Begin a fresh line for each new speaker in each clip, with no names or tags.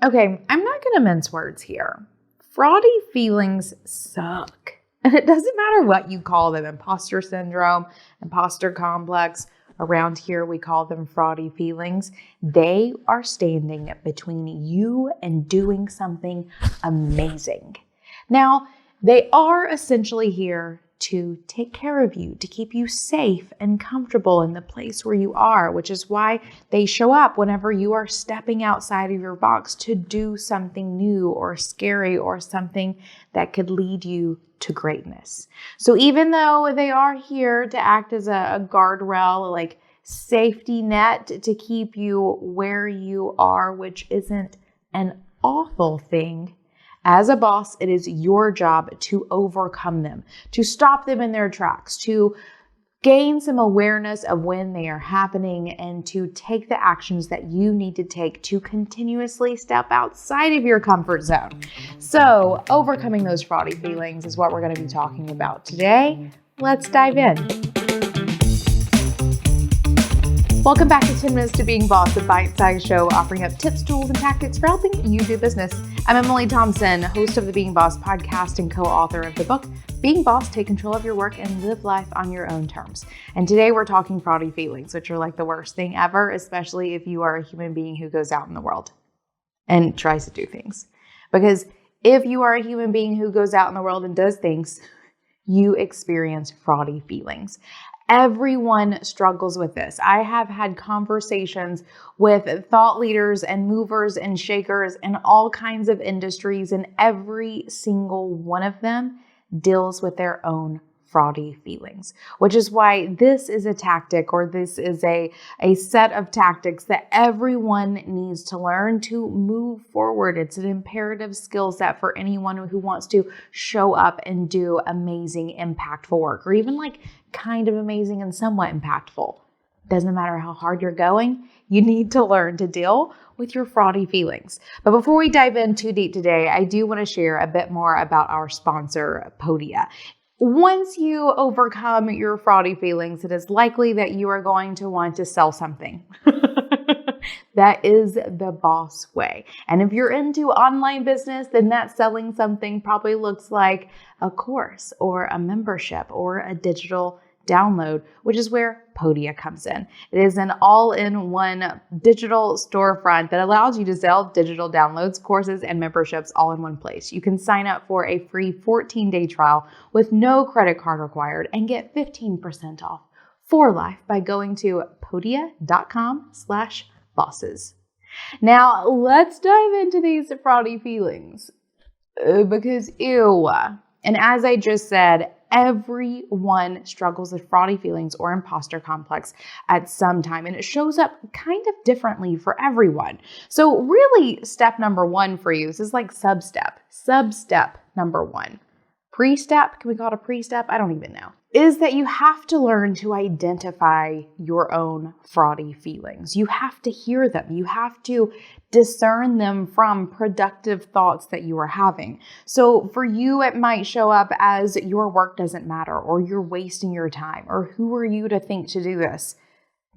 Okay, I'm not going to mince words here. Fraudy feelings suck. And it doesn't matter what you call them, imposter syndrome, imposter complex. Around here, we call them fraudy feelings. They are standing between you and doing something amazing. Now, they are essentially here to take care of you, to keep you safe and comfortable in the place where you are, which is why they show up whenever you are stepping outside of your box to do something new or scary or something that could lead you to greatness. So even though they are here to act as a guardrail, like safety net to keep you where you are, which isn't an awful thing, as a boss, it is your job to overcome them, to stop them in their tracks, to gain some awareness of when they are happening, and to take the actions that you need to take to continuously step outside of your comfort zone. So, overcoming those fraudy feelings is what we're going to be talking about today. Let's dive in. Welcome back to 10 Minutes to Being Boss, a bite-sized show offering up tips, tools, and tactics for helping you do business. I'm Emily Thompson, host of the Being Boss podcast and co-author of the book, Being Boss, Take Control of Your Work and Live Life on Your Own Terms. And today we're talking fraudy feelings, which are like the worst thing ever, especially if you are a human being who goes out in the world and tries to do things. Because if you are a human being who goes out in the world and does things, you experience fraudy feelings. Everyone struggles with this. I have had conversations with thought leaders and movers and shakers in all kinds of industries, and every single one of them deals with their own fraudy feelings, which is why this is a tactic, or this is a set of tactics that everyone needs to learn to move forward. It's an imperative skill set for anyone who wants to show up and do amazing, impactful work, or even like kind of amazing and somewhat impactful. Doesn't matter how hard you're going, you need to learn to deal with your fraudy feelings. But before we dive in too deep today, I do want to share a bit more about our sponsor, Podia. Once you overcome your fraudy feelings, it is likely that you are going to want to sell something. That is the boss way. And if you're into online business, then that selling something probably looks like a course or a membership or a digital download, which is where Podia comes in. It is an all-in-one digital storefront that allows you to sell digital downloads, courses, and memberships all in one place. You can sign up for a free 14-day trial with no credit card required and get 15% off for life by going to podia.com/bosses. Now, let's dive into these fraudy feelings because ew. And as I just said, everyone struggles with fraudy feelings or imposter complex at some time, and it shows up kind of differently for everyone. So really, step number one for you, this is like sub-step number one. Pre-step, can we call it a pre-step? I don't even know. Is that you have to learn to identify your own fraudy feelings. You have to hear them. You have to discern them from productive thoughts that you are having. So for you, it might show up as your work doesn't matter, or you're wasting your time, or who are you to think to do this?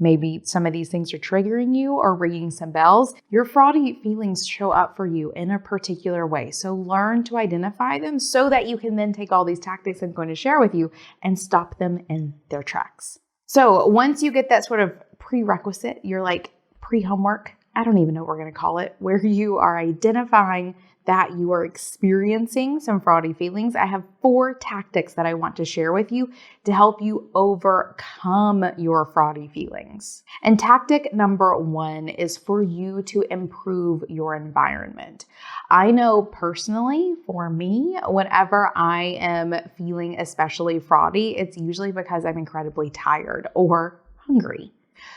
Maybe some of these things are triggering you or ringing some bells. Your fraudy feelings show up for you in a particular way. So learn to identify them so that you can then take all these tactics I'm going to share with you and stop them in their tracks. So once you get that sort of prerequisite, you're like pre-homework, I don't even know what we're going to call it, where you are identifying that you are experiencing some fraudy feelings, I have 4 tactics that I want to share with you to help you overcome your fraudy feelings. And tactic number 1 is for you to improve your environment. I know personally, for me, whenever I am feeling especially fraudy, it's usually because I'm incredibly tired or hungry.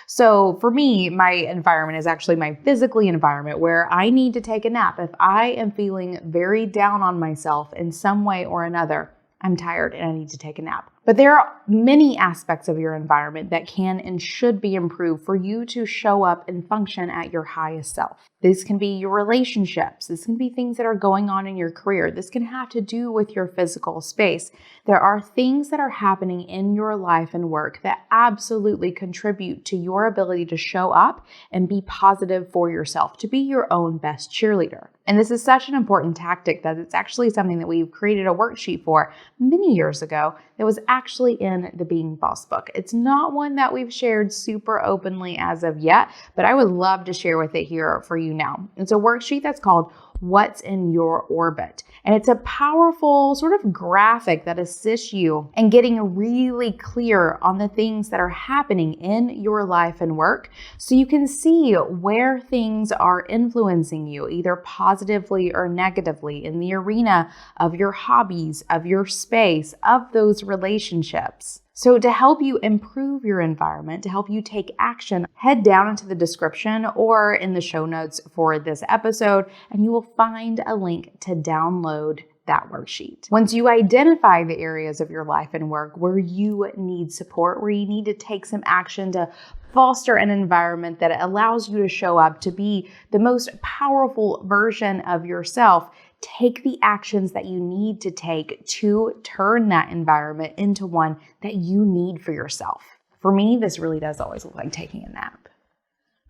So for me, my environment is actually my physically environment where I need to take a nap. If I am feeling very down on myself in some way or another, I'm tired and I need to take a nap. But there many aspects of your environment that can and should be improved for you to show up and function at your highest self. This can be your relationships. This can be things that are going on in your career. This can have to do with your physical space. There are things that are happening in your life and work that absolutely contribute to your ability to show up and be positive for yourself, to be your own best cheerleader. And this is such an important tactic that it's actually something that we've created a worksheet for many years ago that was actually in the Being Boss book. It's not one that we've shared super openly as of yet, but I would love to share with it here for you now. It's a worksheet that's called What's in Your Orbit. And it's a powerful sort of graphic that assists you in getting really clear on the things that are happening in your life and work so you can see where things are influencing you, either positively or negatively, in the arena of your hobbies, of your space, of those relationships. So to help you improve your environment, to help you take action, head down into the description or in the show notes for this episode, and you will find a link to download that worksheet. Once you identify the areas of your life and work where you need support, where you need to take some action to foster an environment that allows you to show up to be the most powerful version of yourself, take the actions that you need to take to turn that environment into one that you need for yourself. For me, this really does always look like taking a nap.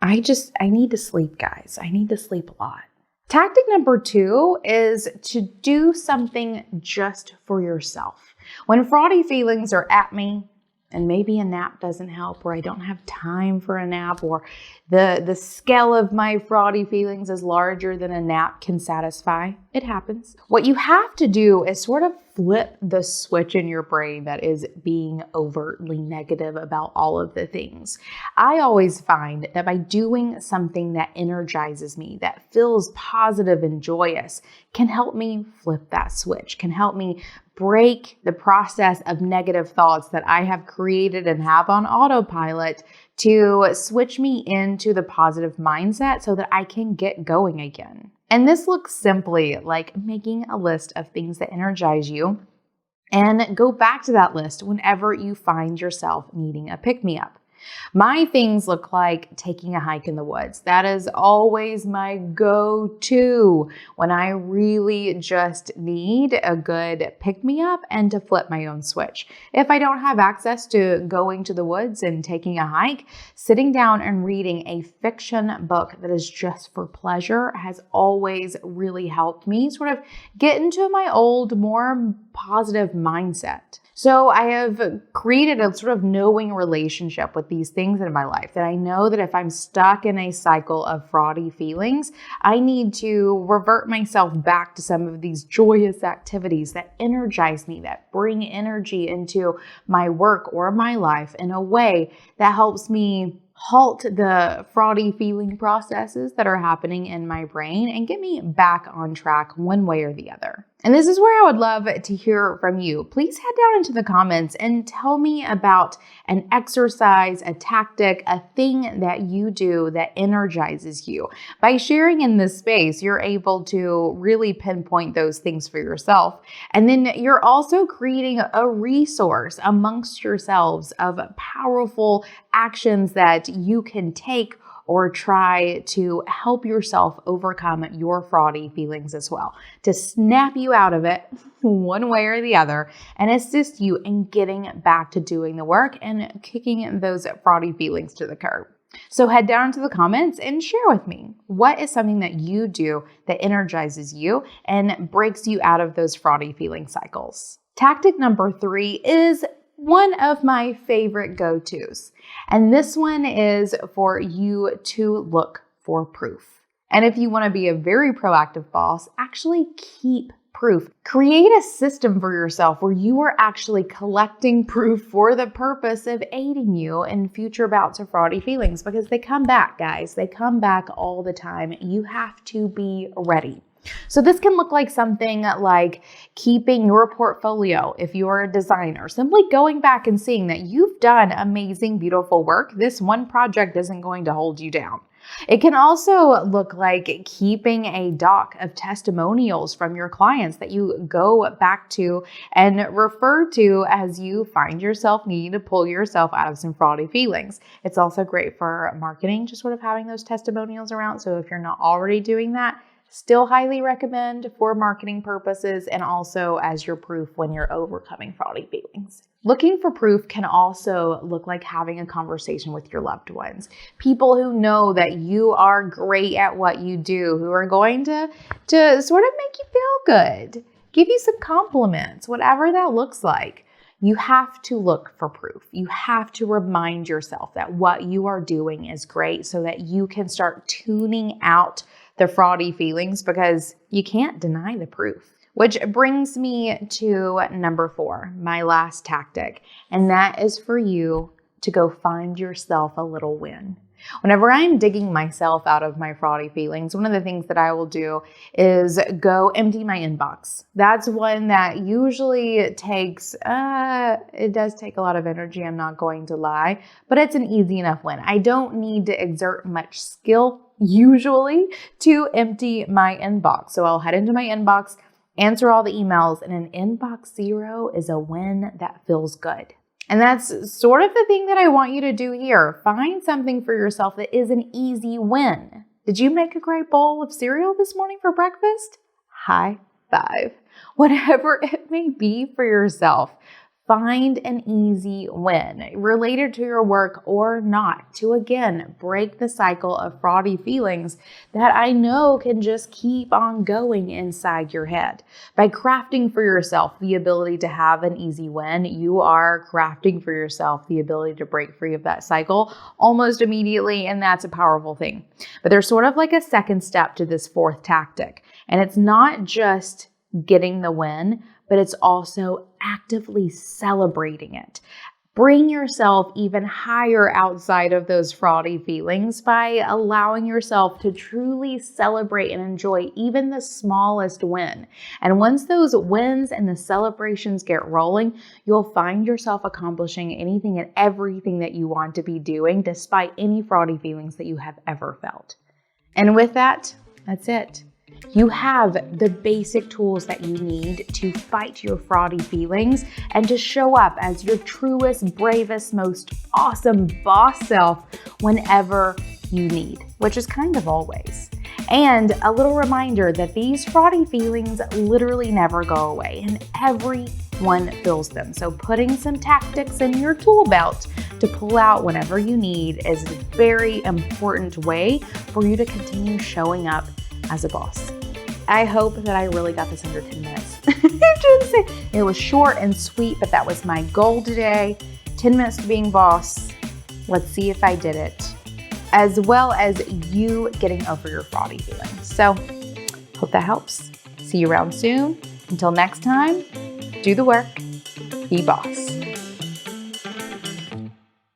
I need to sleep, guys. I need to sleep a lot. Tactic number 2 is to do something just for yourself. When fraudy feelings are at me, and maybe a nap doesn't help, or I don't have time for a nap, or the scale of my fraudy feelings is larger than a nap can satisfy. It happens. What you have to do is sort of flip the switch in your brain that is being overtly negative about all of the things. I always find that by doing something that energizes me, that feels positive and joyous, can help me flip that switch, can help me break the process of negative thoughts that I have created and have on autopilot to switch me into the positive mindset so that I can get going again. And this looks simply like making a list of things that energize you and go back to that list whenever you find yourself needing a pick-me-up. My things look like taking a hike in the woods. That is always my go-to when I really just need a good pick-me-up and to flip my own switch. If I don't have access to going to the woods and taking a hike, sitting down and reading a fiction book that is just for pleasure has always really helped me sort of get into my old, more positive mindset. So I have created a sort of knowing relationship with these things in my life that I know that if I'm stuck in a cycle of fraudy feelings, I need to revert myself back to some of these joyous activities that energize me, that bring energy into my work or my life in a way that helps me halt the fraudy feeling processes that are happening in my brain and get me back on track one way or the other. And this is where I would love to hear from you. Please head down into the comments and tell me about an exercise, a tactic, a thing that you do that energizes you. By sharing in this space, you're able to really pinpoint those things for yourself. And then you're also creating a resource amongst yourselves of powerful actions that you can take or try to help yourself overcome your fraudy feelings as well, to snap you out of it one way or the other and assist you in getting back to doing the work and kicking those fraudy feelings to the curb. So head down into the comments and share with me, what is something that you do that energizes you and breaks you out of those fraudy feeling cycles? Tactic number 3 is one of my favorite go-tos. And this one is for you to look for proof. And if you want to be a very proactive boss, actually keep proof. Create a system for yourself where you are actually collecting proof for the purpose of aiding you in future bouts of fraudy feelings, because they come back, guys. They come back all the time. You have to be ready. So this can look like something like keeping your portfolio if you're a designer, simply going back and seeing that you've done amazing, beautiful work. This one project isn't going to hold you down. It can also look like keeping a doc of testimonials from your clients that you go back to and refer to as you find yourself needing to pull yourself out of some fraudy feelings. It's also great for marketing, just sort of having those testimonials around. So if you're not already doing that, still highly recommend for marketing purposes and also as your proof when you're overcoming fraudy feelings. Looking for proof can also look like having a conversation with your loved ones. People who know that you are great at what you do, who are going to sort of make you feel good, give you some compliments, whatever that looks like. You have to look for proof. You have to remind yourself that what you are doing is great so that you can start tuning out the fraudy feelings because you can't deny the proof. Which brings me to number 4, my last tactic, and that is for you to go find yourself a little win. Whenever I'm digging myself out of my fraudy feelings, one of the things that I will do is go empty my inbox. That's one that usually takes, it does take a lot of energy, I'm not going to lie, but it's an easy enough win. I don't need to exert much skill usually to empty my inbox. So I'll head into my inbox, answer all the emails, and an inbox 0 is a win that feels good. And that's sort of the thing that I want you to do here. Find something for yourself that is an easy win. Did you make a great bowl of cereal this morning for breakfast? High five. Whatever it may be for yourself, find an easy win related to your work or not to, again, break the cycle of fraudy feelings that I know can just keep on going inside your head. By crafting for yourself the ability to have an easy win, you are crafting for yourself the ability to break free of that cycle almost immediately, and that's a powerful thing. But there's sort of like a second step to this 4th tactic, and it's not just getting the win, but it's also actively celebrating it. Bring yourself even higher outside of those fraudy feelings by allowing yourself to truly celebrate and enjoy even the smallest win. And once those wins and the celebrations get rolling, you'll find yourself accomplishing anything and everything that you want to be doing, despite any fraudy feelings that you have ever felt. And with that, that's it. You have the basic tools that you need to fight your fraudy feelings and to show up as your truest, bravest, most awesome boss self whenever you need, which is kind of always. And a little reminder that these fraudy feelings literally never go away, and everyone feels them. So putting some tactics in your tool belt to pull out whenever you need is a very important way for you to continue showing up as a boss. I hope that I really got this under 10 minutes. It was short and sweet, but that was my goal today. 10 minutes to being boss. Let's see if I did it. As well as you getting over your fraudy feelings. So, hope that helps. See you around soon. Until next time, do the work, be boss.